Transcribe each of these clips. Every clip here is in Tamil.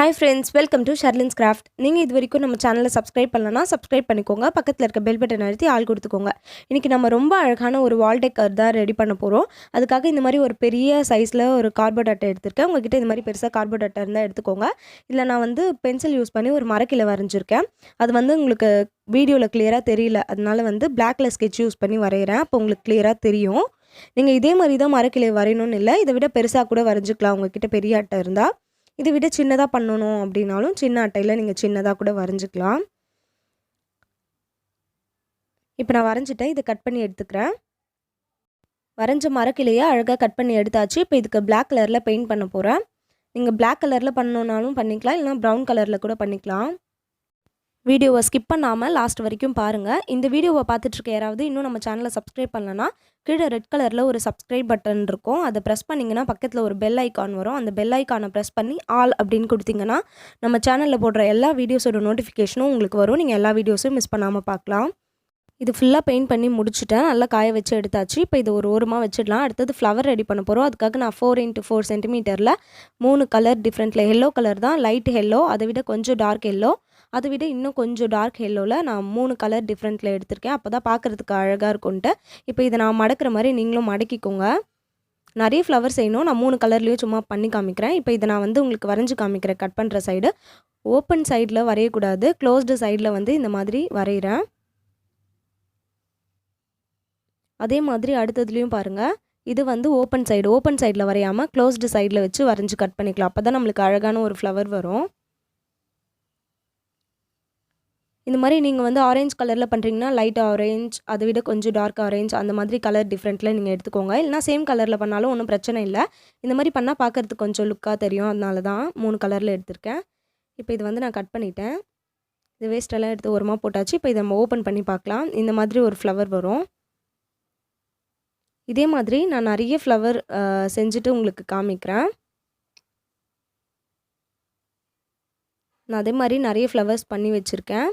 Hi friends, welcome to sherlinscraft. நீங்கள் இது வரைக்கும் நம்ம சேனலை சப்ஸ்கிரைப் பண்ணலனா சப்ஸ்கிரைப் பண்ணிக்கோங்க. பக்கத்தில் இருக்க பெல் பட்டன் அழுத்தி ஆல் கொடுத்துக்கோங்க. இன்றைக்கி நம்ம ரொம்ப அழகான ஒரு வால் டெக்கர் தான் ரெடி பண்ண போகிறோம். அதுக்காக இந்த மாதிரி ஒரு பெரிய சைஸில் ஒரு கார்ட்போர்ட் அட்டை எடுத்திருக்கேன். உங்ககிட்ட இந்த மாதிரி பெருசாக கார்ட்போர்ட் அட்டை இருந்தால் எடுத்துக்கோங்க. இதில் நான் வந்து பென்சில் யூஸ் பண்ணி ஒரு மரக்கிளை வரைஞ்சிருக்கேன். அது வந்து உங்களுக்கு வீடியோவில் கிளியராக தெரியல, அதனால வந்து பிளாக்ல ஸ்கெட்ச் யூஸ் பண்ணி வரைகிறேன். அப்போ உங்களுக்கு கிளியராக தெரியும். நீங்கள் இதே மாதிரி தான் மரக்கிளை வரையணும்னு இல்லை, இதை விட பெருசாக கூட வரைஞ்சிக்கலாம். உங்ககிட்ட பெரிய அட்டை இருந்தால். இதை விட சின்னதாக பண்ணணும் அப்படின்னாலும் சின்ன அட்டையில் நீங்கள் சின்னதாக கூட வரைஞ்சிக்கலாம். இப்போ நான் வரைஞ்சிட்டேன். இதை கட் பண்ணி எடுத்துக்கிறேன். வரைஞ்ச மரக்கிளையை அழகாக கட் பண்ணி எடுத்தாச்சு. இப்போ இதுக்கு பிளாக் கலரில் பெயிண்ட் பண்ண போகிறேன். நீங்கள் பிளாக் கலரில் பண்ணணுன்னாலும் பண்ணிக்கலாம், இல்லைனா ப்ரௌன் கலரில் கூட பண்ணிக்கலாம். வீடியோவை ஸ்கிப் பண்ணாமல் லாஸ்ட் வரைக்கும் பாருங்கள். இந்த வீடியோவை பார்த்துட்ருக்க யாராவது இன்னும் நம்ம சேனலை சப்ஸ்கிரைப் பண்ணலன்னா கீழே ரெட் கலரில் ஒரு சப்ஸ்கிரைப் பட்டன் இருக்கும். அதை ப்ரெஸ் பண்ணிங்கன்னா பக்கத்தில் ஒரு பெல் ஐக்கான் வரும். அந்த பெல் ஐக்கானை ப்ரெஸ் பண்ணி ஆல் அப்படின்னு கொடுத்தீங்கன்னா நம்ம சேனலில் போடுற எல்லா வீடியோஸோட நோட்டிஃபிகேஷனும் உங்களுக்கு வரும். நீங்கள் எல்லா வீடியோஸும் மிஸ் பண்ணாமல் பார்க்கலாம். இது ஃபுல்லாக பெயிண்ட் பண்ணி முடிச்சுட்டேன். நல்லா காய வச்சு எடுத்தாச்சு. இப்போ இது ஒரு ஓரமாக வச்சிடலாம். அடுத்தது ஃப்ளவர் ரெடி பண்ண போகிறோம். அதுக்காக நான் 4x4 சென்டிமீட்டரில் 3 கலர் டிஃப்ரெண்ட்டில் எல்லோ கலர் தான், லைட் எல்லோ, அதை விட கொஞ்சம் டார்க் எல்லோ, அதை விட இன்னும் கொஞ்சம் டார்க் எல்லோவில் நான் 3 கலர் டிஃப்ரெண்ட்டில் எடுத்திருக்கேன். அப்போ தான் பார்க்குறதுக்கு அழகாக இருக்கும்ன்ட்டு. இப்போ இதை நான் மடக்கிற மாதிரி நீங்களும் மடக்கிக்கோங்க. நிறைய ஃப்ளவர் செய்யணும். நான் 3 கலர்லேயும் சும்மா பண்ணி காமிக்கிறேன். இப்போ இதை நான் வந்து உங்களுக்கு வரைஞ்சி காமிக்கிறேன். கட் பண்ணுற சைடு ஓப்பன் சைடில் வரையக்கூடாது, க்ளோஸ்டு சைடில் வந்து இந்த மாதிரி வரைகிறேன். அதே மாதிரி அடுத்ததுலேயும் பாருங்கள், இது வந்து ஓப்பன் சைடில் வரையாமல் க்ளோஸ்டு சைடில் வச்சு வரைஞ்சி கட் பண்ணிக்கலாம். அப்போ தான் நம்மளுக்கு அழகான ஒரு ஃப்ளவர் வரும். இந்த மாதிரி நீங்கள் வந்து ஆரஞ்சு கலரில் பண்ணுறீங்கன்னா லைட் ஆரஞ்ச், அதை விட கொஞ்சம் டார்க் ஆரஞ்ச், அந்த மாதிரி கலர் டிஃப்ரெண்ட்டில் நீங்கள் எடுத்துக்கோங்க. இல்லைனா சேம் கலரில் பண்ணாலும் ஒன்றும் பிரச்சனை இல்லை. இந்த மாதிரி பண்ணால் பார்க்குறதுக்கு கொஞ்சம் லுக்காக தெரியும், அதனால தான் 3 கலரில் எடுத்திருக்கேன். இப்போ இது வந்து நான் கட் பண்ணிட்டேன். இது வேஸ்ட்டெல்லாம் எடுத்து ஓரமாக போட்டாச்சு. இப்போ இதை நம்ம ஓப்பன் பண்ணி பார்க்கலாம். இந்த மாதிரி ஒரு ஃப்ளவர் வரும். இதே மாதிரி நான் நிறைய ஃப்ளவர் செஞ்சுட்டு உங்களுக்கு காமிக்கிறேன். நான் அதே மாதிரி நிறைய ஃப்ளவர்ஸ் பண்ணி வச்சுருக்கேன்.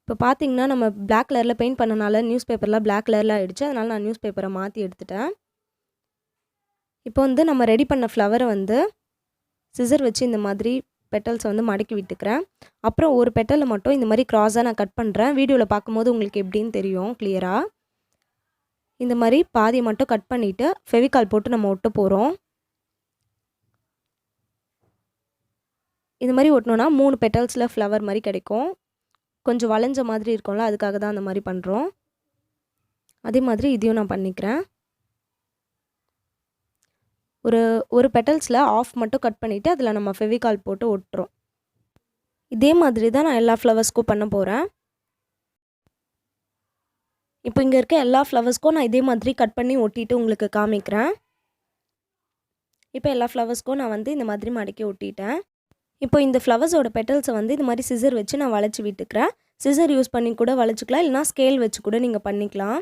இப்போ பார்த்தீங்கன்னா நம்ம பிளாக் கலரில் பெயிண்ட் பண்ணனால நியூஸ் பேப்பர்லாம் பிளாக் கலரில் ஆகிடுச்சு. அதனால் நான் நியூஸ் பேப்பரை மாற்றி எடுத்துட்டேன். இப்போ வந்து நம்ம ரெடி பண்ண ஃப்ளவரை வந்து சிசர் வச்சு இந்த மாதிரி பெட்டல்ஸை வந்து மடக்கி விட்டுக்கிறேன். அப்புறம் ஒரு பெட்டலை மட்டும் இந்த மாதிரி க்ராஸாக நான் கட் பண்ணுறேன். வீடியோவில் பார்க்கும்போது உங்களுக்கு எப்படின்னு தெரியும் கிளியராக. இந்த மாதிரி பாதியை மட்டும் கட் பண்ணிவிட்டு ஃபெவிகால் போட்டு நம்ம ஒட்ட போகிறோம். இந்த மாதிரி ஒட்டினோன்னா 3 பெட்டல்ஸில் ஃப்ளவர் மாதிரி கிடைக்கும். கொஞ்சம் வளைஞ்ச மாதிரி இருக்கும்ல, அதுக்காக தான் அந்த மாதிரி பண்ணுறோம். அதே மாதிரி இதையும் நான் பண்ணிக்கிறேன். ஒரு பெட்டல்ஸில் ஆஃப் மட்டும் கட் பண்ணிவிட்டு அதில் நம்ம ஃபெவிகால் போட்டு ஒட்டுறோம். இதே மாதிரி தான் நான் எல்லா ஃப்ளவர்ஸ்க்கும் பண்ண போகிறேன். இப்போ இங்கே இருக்க எல்லா ஃப்ளவர்ஸ்க்கும் நான் இதே மாதிரி கட் பண்ணி ஒட்டிட்டு உங்களுக்கு காமிக்கிறேன். இப்போ எல்லா ஃப்ளவர்ஸ்க்கும் நான் வந்து இந்த மாதிரி மடக்கி ஒட்டிட்டேன். இப்போ இந்த ஃப்ளவர்ஸோட பெட்டல்ஸை வந்து இந்த மாதிரி சிசர் வச்சு நான் வளைச்சி விட்டுக்கிறேன். சிசர் யூஸ் பண்ணி கூட வளைச்சிக்கலாம், இல்லைனா ஸ்கேல் வச்சு கூட நீங்கள் பண்ணிக்கலாம்.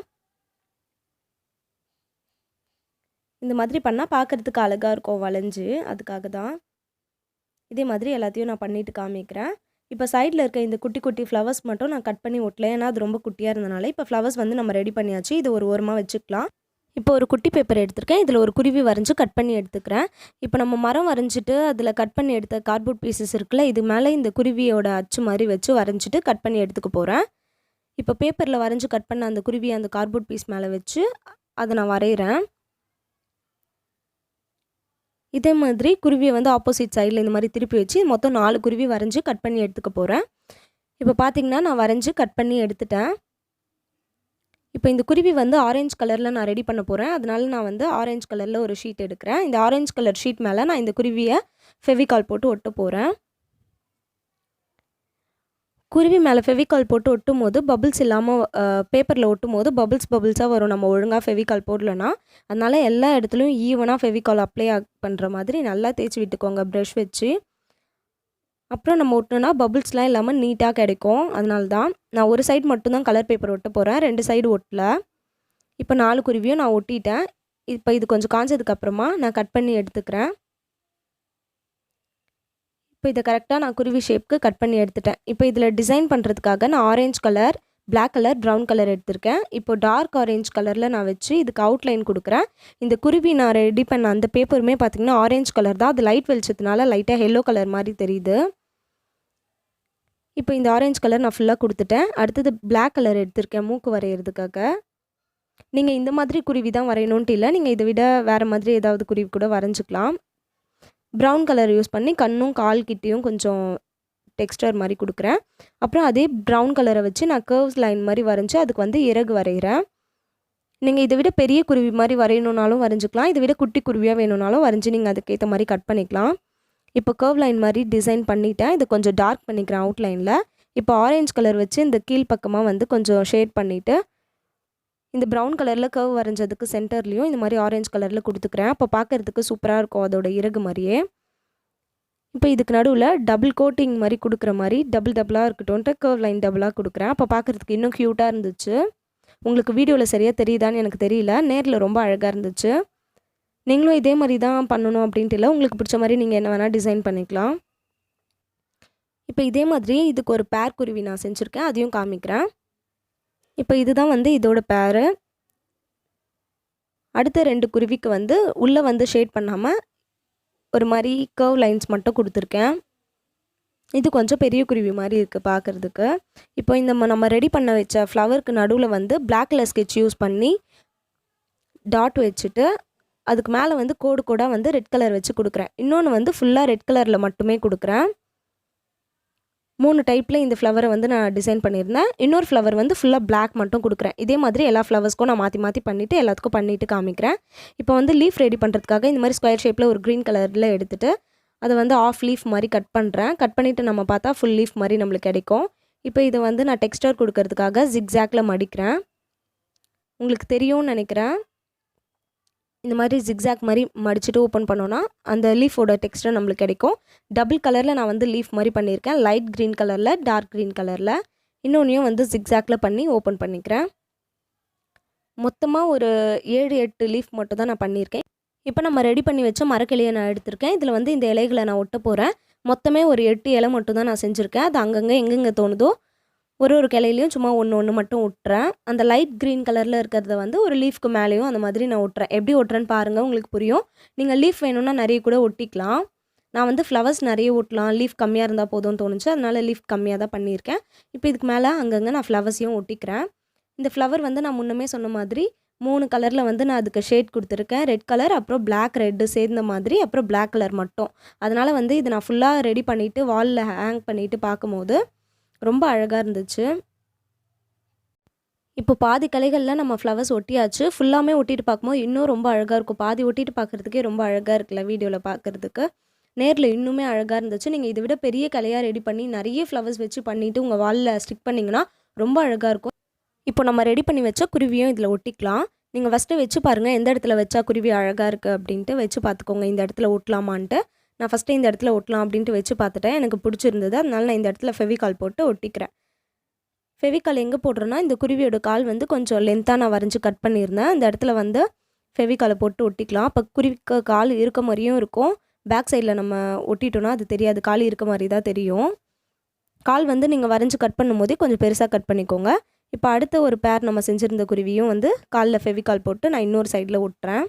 இந்த மாதிரி பண்ணால் பார்க்குறதுக்கு அழகாக இருக்கும் வளைஞ்சு, அதுக்காக தான். இதே மாதிரி எல்லாத்தையும் நான் பண்ணிவிட்டு காமிக்கிறேன். இப்போ சைடில் இருக்க இந்த குட்டி குட்டி ஃப்ளவர்ஸ் மட்டும் நான் கட் பண்ணி ஒட்டல, ஏன்னா அது ரொம்ப குட்டியாக இருந்தனால. இப்போ ஃப்ளவர்ஸ் வந்து நம்ம ரெடி பண்ணியாச்சு. இது ஒரு ஓரமாக வச்சுக்கலாம். இப்போ ஒரு குட்டி பேப்பர் எடுத்திருக்கேன். இதில் ஒரு குருவி வரைஞ்சி கட் பண்ணி எடுத்துக்கிறேன். இப்போ நம்ம மரம் வரைஞ்சிட்டு அதில் கட் பண்ணி எடுத்த கார்ட்போர்ட் பீசஸ் இருக்குல்ல, இது மேலே இந்த குருவியோட அச்சு மாதிரி வச்சு வரைஞ்சிட்டு கட் பண்ணி எடுத்துக்க போகிறேன். இப்போ பேப்பரில் வரைஞ்சி கட் பண்ண அந்த குருவியை அந்த கார்ட்போர்ட் பீஸ் மேலே வச்சு அதை நான் வரைகிறேன். இதே மாதிரி குருவியை வந்து ஆப்போசிட் சைடில் இந்த மாதிரி திருப்பி வச்சு மொத்தம் 4 குருவி வரைஞ்சி கட் பண்ணி எடுத்துக்க போகிறேன். இப்போ பார்த்தீங்கன்னா நான் வரைஞ்சி கட் பண்ணி எடுத்துட்டேன். இப்போ இந்த குருவி வந்து ஆரஞ்சு கலரில் நான் ரெடி பண்ண போகிறேன். அதனால நான் வந்து ஆரஞ்சு கலரில் ஒரு ஷீட் எடுக்கிறேன். இந்த ஆரஞ்சு கலர் ஷீட் மேலே நான் இந்த குருவியை ஃபெவிகால் போட்டு ஒட்ட போகிறேன். குருவி மேலே ஃபெவிகால் போட்டு ஒட்டும் போது பபிள்ஸ் இல்லாமல் பேப்பரில் ஒட்டும் போது பபிள்ஸாக வரும், நம்ம ஒழுங்காக ஃபெவிகால் போடலன்னா. அதனால் எல்லா இடத்துலையும் ஈவனாக ஃபெவிகால் அப்ளை பண்ணுற மாதிரி நல்லா தேய்ச்சி விட்டுக்கோங்க ப்ரஷ் வச்சு. அப்புறம் நம்ம ஒட்டினோன்னா பபிள்ஸ்லாம் இல்லாமல் நீட்டாக கிடைக்கும். அதனால தான் நான் ஒரு சைடு மட்டும்தான் கலர் பேப்பர் ஒட்ட போகிறேன், 2 சைடு ஒட்டல. இப்போ 4 குருவியும் நான் ஒட்டிட்டேன். இப்போ இது கொஞ்சம் காஞ்சதுக்கப்புறமா நான் கட் பண்ணி எடுத்துக்கிறேன். இப்போ இதை கரெக்டாக நான் குருவி ஷேப்க்கு கட் பண்ணி எடுத்துட்டேன். இப்போ இதில் டிசைன் பண்ணுறதுக்காக நான் orange colour black colour, brown colour எடுத்திருக்கேன். இப்போ டார்க் ஆரஞ்ச் கலரில் நான் வச்சு இதுக்கு அவுட்லைன் கொடுக்குறேன். இந்த குருவி நான் ரெடி பண்ண அந்த பேப்பருமே பார்த்திங்கன்னா ஆரஞ்ச் கலர் தான். அது லைட் வெளிச்சத்தினால லைட்டாக எல்லோ கலர் மாதிரி தெரியுது. இப்போ இந்த ஆரஞ்ச் கலர் நான் ஃபுல்லாக கொடுத்துட்டேன். அடுத்தது பிளாக் கலர் எடுத்திருக்கேன் மூக்கு வரைகிறதுக்காக. நீங்கள் இந்த மாதிரி குருவி தான் வரையணுன்ட்டு இல்லை, நீங்கள் இதை விட வேறு மாதிரி ஏதாவது குருவி கூட வரைஞ்சிக்கலாம். ப்ரௌன் கலர் யூஸ் பண்ணி கண்ணும் கால் கிட்டேயும் கொஞ்சம் டெக்ஸ்டர் மாதிரி கொடுக்குறேன். அப்புறம் அதே ப்ரௌன் கலரை வச்சு நான் கர்வ்ஸ் லைன் மாதிரி வரைஞ்சி அதுக்கு வந்து இறகு வரைகிறேன். நீங்கள் இதை விட பெரிய குருவி மாதிரி வரையணுன்னாலும் வரைஞ்சிக்கலாம், இதை விட குட்டி குருவியாக வேணும்னாலும் வரைஞ்சி நீங்கள் அதுக்கேற்ற மாதிரி கட் பண்ணிக்கலாம். இப்போ கர்வ் லைன் மாதிரி டிசைன் பண்ணிவிட்டேன். இது கொஞ்சம் டார்க் பண்ணிக்கிறேன் அவுட்லைனில். இப்போ ஆரஞ்ச் கலர் வச்சு இந்த கீழ் பக்கமாக வந்து கொஞ்சம் ஷேட் பண்ணிவிட்டு இந்த ப்ரௌன் கலரில் கர்வ் வரைஞ்சதுக்கு சென்டர்லேயும் இந்த மாதிரி ஆரஞ்ச் கலரில் கொடுத்துக்கிறேன். அப்போ பார்க்குறதுக்கு சூப்பராக இருக்கும் அதோட இறகு மாதிரியே. இப்போ இதுக்கு நடுவில் டபுள் கோட்டிங் மாதிரி கொடுக்குற மாதிரி டபுளாக இருக்கட்டும்ன்ட்டு கர்வ் லைன் டபுளாக கொடுக்குறேன். அப்போ பார்க்குறதுக்கு இன்னும் க்யூட்டாக இருந்துச்சு. உங்களுக்கு வீடியோவில் சரியாக தெரியுதான்னு எனக்கு தெரியல, நேரில் ரொம்ப அழகாக இருந்துச்சு. நீங்களும் இதே மாதிரி தான் பண்ணணும் அப்படின்ட்டு இல்லை, உங்களுக்கு பிடிச்ச மாதிரி நீங்கள் என்ன வேணால் டிசைன் பண்ணிக்கலாம். இப்போ இதே மாதிரியே இதுக்கு ஒரு பேர் குருவி நான் செஞ்சுருக்கேன், அதையும் காமிக்கிறேன். இப்போ இதுதான் வந்து இதோட பேரு. அடுத்த 2 குருவிக்கு வந்து உள்ளே வந்து ஷேட் பண்ணாமல் ஒரு மாதிரி கர்வ் லைன்ஸ் மட்டும் கொடுத்துருக்கேன். இது கொஞ்சம் பெரிய குருவி மாதிரி இருக்குது பார்க்குறதுக்கு. இப்போ இந்த நம்ம ரெடி பண்ண வச்ச ஃப்ளவருக்கு நடுவில் வந்து பிளாக் கலர் ஸ்கெட்ச் யூஸ் பண்ணி டாட் வச்சுட்டு அதுக்கு மேலே வந்து கோடாக வந்து ரெட் கலர் வச்சு கொடுக்குறேன். இன்னொன்று வந்து ஃபுல்லாக ரெட் கலரில் மட்டுமே கொடுக்குறேன். 3 டைப்பில் இந்த ஃப்ளவரை வந்து நான் டிசைன் பண்ணியிருந்தேன். இன்னொரு ஃப்ளவர் வந்து ஃபுல்லாக பிளாக் மட்டும் கொடுக்குறேன். இதே மாதிரி எல்லா ஃப்ளவர்ஸ்க்கும் நான் மாற்றி பண்ணிவிட்டு எல்லாத்துக்கும் பண்ணிவிட்டு காமிக்கிறேன். இப்போ வந்து லீஃப் ரெடி பண்ணுறதுக்காக இந்த மாதிரி ஸ்கொயர் ஷேப்பில் ஒரு க்ரீன் கலரில் எடுத்துகிட்டு அதை வந்து ஆஃப் லீஃப் மாதிரி கட் பண்ணுறேன். கட் பண்ணிவிட்டு நம்ம பார்த்தா ஃபுல் லீஃப் மாதிரி நம்மளுக்கு கிடைக்கும். இப்போ இதை வந்து நான் டெக்ஸ்டர் கொடுக்கறதுக்காக ஜிக்ஸாக்ல மடிக்கிறேன். உங்களுக்கு தெரியும்னு நினைக்கிறேன். இந்த மாதிரி ஜிக்ஸாக் மாதிரி மடிச்சுட்டு ஓப்பன் பண்ணோன்னா அந்த லீஃபோட டெக்ஸ்டர் நம்மளுக்கு கிடைக்கும். டபுள் கலரில் நான் வந்து லீஃப் மாதிரி பண்ணியிருக்கேன், லைட் க்ரீன் கலரில், டார்க் க்ரீன் கலரில். இன்னொன்றையும் வந்து ஜிக்ஸாக்ல பண்ணி ஓப்பன் பண்ணிக்கிறேன். மொத்தமாக ஒரு 7-8 லீஃப் மட்டும் தான் நான் பண்ணியிருக்கேன். இப்போ நம்ம ரெடி பண்ணி வச்ச மரக்கிளையை நான் எடுத்திருக்கேன். இதில் வந்து இந்த இலைகளை நான் ஒட்ட போகிறேன். மொத்தமே ஒரு 8 இலை மட்டும் தான் நான் செஞ்சுருக்கேன். அது அங்கங்கே எங்கெங்கே தோணுதோ ஒரு கிளையிலையும் சும்மா ஒன்று மட்டும் ஒட்டுறேன். அந்த லைட் க்ரீன் கலரில் இருக்கிறத வந்து ஒரு லீஃப்க்கு மேலேயும் அந்த மாதிரி நான் ஒட்டுறேன். எப்படி ஒட்டுறேன்னு பாருங்கள், உங்களுக்கு புரியும். நீங்கள் லீஃப் வேணும்னா நிறைய கூட ஒட்டிக்கலாம். நான் வந்து ஃப்ளவர்ஸ் நிறைய ஒட்டலாம், லீஃப் கம்மியாக இருந்தால் போதும்னு தோணுச்சு, அதனால் லீஃப் கம்மியாக தான் பண்ணியிருக்கேன். இப்போ இதுக்கு மேலே அங்கங்கே நான் ஃப்ளவர்ஸையும் ஒட்டிக்கிறேன். இந்த ஃப்ளவர் வந்து நான் முன்னமே சொன்ன மாதிரி 3 கலரில் வந்து நான் அதுக்கு ஷேட் கொடுத்துருக்கேன். ரெட் கலர், அப்புறம் பிளாக் ரெட்டு சேர்ந்த மாதிரி, அப்புறம் பிளாக் கலர் மட்டும். அதனால் வந்து இது நான் ஃபுல்லாக ரெடி பண்ணிவிட்டு வாலில் ஹேங் பண்ணிவிட்டு பார்க்கும்போது ரொம்ப அழகாக இருந்துச்சு. இப்போ பாதி கலைகளில் நம்ம ஃப்ளவர்ஸ் ஒட்டியாச்சு. ஃபுல்லாமே ஒட்டிட்டு பார்க்கும்போது இன்னும் ரொம்ப அழகாக இருக்கும். பாதி ஒட்டிட்டு பார்க்குறதுக்கே ரொம்ப அழகாக இருக்குல்ல வீடியோவில் பார்க்குறதுக்கு. நேரில் இன்னுமே அழகாக இருந்துச்சு. நீங்கள் இதை விட பெரிய கலையாக ரெடி பண்ணி நிறைய ஃப்ளவர்ஸ் வச்சு பண்ணிவிட்டு உங்கள் வாலில் ஸ்டிக் பண்ணிங்கன்னா ரொம்ப அழகாக இருக்கும். இப்போ நம்ம ரெடி பண்ணி வச்ச குருவியும் இதில் ஒட்டிக்கலாம். நீங்கள் ஃபஸ்ட்டு வச்சு பாருங்கள், எந்த இடத்துல வச்சா குருவி அழகாக இருக்குது அப்படின்ட்டு வச்சு பார்த்துக்கோங்க. இந்த இடத்துல ஒட்டலாமான்ட்டு. நான் ஃபஸ்ட்டு இந்த இடத்துல ஒட்டலாம் அப்படின்ட்டு வச்சு பார்த்துட்டேன். எனக்கு பிடிச்சிருந்தது, அதனால நான் இந்த இடத்துல ஃபெவிகால் போட்டு ஒட்டிக்கிறேன். ஃபெவிகால் எங்கே போடுறேன்னா இந்த குருவியோட கால் வந்து கொஞ்சம் லென்த்தாக நான் வரைஞ்சி கட் பண்ணியிருந்தேன். இந்த இடத்துல வந்து ஃபெவிகாலை போட்டு ஒட்டிக்கலாம். அப்போ குருவிக்கு கால் இருக்க மாதிரியும் இருக்கும். பேக் சைடில் நம்ம ஒட்டிட்டோன்னா அது தெரியாது, கால் இருக்க மாதிரி தான் தெரியும். கால் வந்து நீங்கள் வரைஞ்சி கட் பண்ணும்போதே கொஞ்சம் பெருசாக கட் பண்ணிக்கோங்க. இப்போ அடுத்த ஒரு பேர் நம்ம செஞ்சுருந்த குருவியும் வந்து காலில் ஃபெவிகால் போட்டு நான் இன்னொரு சைடில் ஒட்டுறேன்.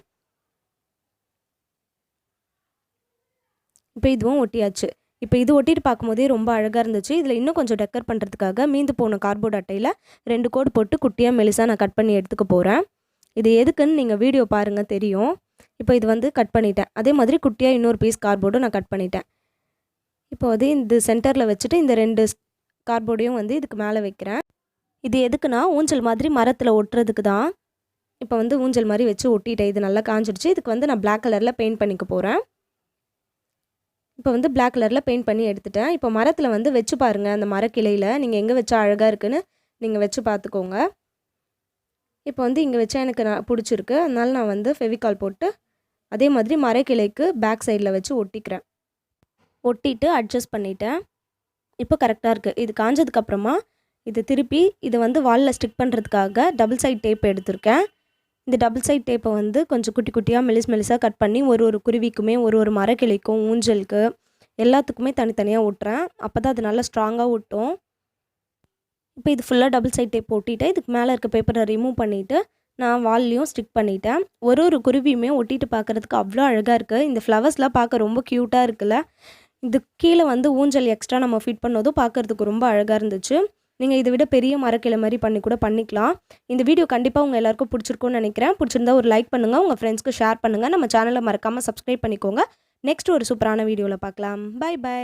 இப்போ இதுவும் ஒட்டியாச்சு. இப்போ இது ஒட்டிட்டு பார்க்கும்போதே ரொம்ப அழகாக இருந்துச்சு. இதில் இன்னும் கொஞ்சம் டெக்கர் பண்ணுறதுக்காக மீந்து போன கார்ட்போர்ட் அட்டையில் 2 கோடு போட்டு குட்டியாக மெலிசாக நான் கட் பண்ணி எடுத்துக்க போகிறேன். இது எதுக்குன்னு நீங்கள் வீடியோ பாருங்கள் தெரியும். இப்போ இது வந்து கட் பண்ணிட்டேன். அதே மாதிரி குட்டியாக இன்னொரு பீஸ் கார்ட்போர்டும் நான் கட் பண்ணிட்டேன். இப்போ வந்து இந்த சென்டரில் வச்சுட்டு இந்த 2 கார்ட்போர்டையும் வந்து இதுக்கு மேலே வைக்கிறேன். இது எதுக்குன்னா ஊஞ்சல் மாதிரி மரத்தில் ஒட்டுறதுக்கு தான். இப்போ வந்து ஊஞ்சல் மாதிரி வச்சு ஒட்டிட்டேன். இது நல்லா காஞ்சிடுச்சு. இதுக்கு வந்து நான் பிளாக் கலரில் பெயிண்ட் பண்ணிக்க போகிறேன். இப்போ வந்து பிளாக் கலரில் பெயிண்ட் பண்ணி எடுத்துட்டேன். இப்போ மரத்தில் வந்து வச்சு பாருங்கள், அந்த மரக்கிளையில் நீங்கள் எங்கே வச்சா அழகாக இருக்குன்னு நீங்கள் வச்சு பார்த்துக்கோங்க. இப்போ வந்து இங்கே வச்சா எனக்கு பிடிச்சிருக்கு, அதனால நான் வந்து ஃபெவிகால் போட்டு அதே மாதிரி மரக்கிளைக்கு பேக் சைடில் வச்சு ஒட்டிக்கிறேன். ஒட்டிட்டு அட்ஜஸ்ட் பண்ணிட்டேன். இப்போ கரெக்டாக இருக்குது. இது காஞ்சதுக்கப்புறமா இது திருப்பி இதை வந்து வாலில் ஸ்டிக் பண்ணுறதுக்காக டபுள் சைட் டேப் எடுத்திருக்கேன். இந்த டபுள் சைட் டேப்பை வந்து கொஞ்சம் குட்டி குட்டியாக மெலிசாக கட் பண்ணி ஒரு குருவிக்குமே ஒரு மரக்கிளைக்கும் ஊஞ்சலுக்கு எல்லாத்துக்குமே தனித்தனியாக ஒட்டுறேன். அப்போ தான் அது நல்லா ஸ்ட்ராங்காக ஒட்டும். இப்போ இது ஃபுல்லாக டபுள் சைட் டேப் ஒட்டிட்டு இதுக்கு மேலே இருக்க பேப்பரை ரிமூவ் பண்ணிவிட்டு நான் வால்லையும் ஸ்டிக் பண்ணிட்டேன். ஒரு குருவியுமே ஒட்டிட்டு பார்க்குறதுக்கு அவ்வளோ அழகாக இருக்குது. இந்த ஃப்ளவர்ஸ்லாம் பார்க்க ரொம்ப க்யூட்டாக இருக்குல்ல. இது கீழே வந்து ஊஞ்சல் எக்ஸ்ட்ரா நம்ம ஃபிட் பண்ணதும் பார்க்குறதுக்கு ரொம்ப அழகாக இருந்துச்சு. நீங்கள் இதை விட பெரிய மரக்கிளை மாதிரி பண்ணி கூட பண்ணிக்கலாம். இந்த வீடியோ கண்டிப்பாக உங்கள் எல்லாருக்கும் பிடிச்சிருக்கும்னு நினைக்கிறேன். பிடிச்சிருந்தா ஒரு லைக் பண்ணுங்கள், உங்கள் ஃப்ரெண்ட்ஸ்க்கு ஷேர் பண்ணுங்கள். நம்ம சேனலை மறக்காமல் சப்ஸ்கிரைப் பண்ணிக்கோங்க. நெக்ஸ்ட் ஒரு சூப்பரான வீடியோவில் பார்க்கலாம். Bye by.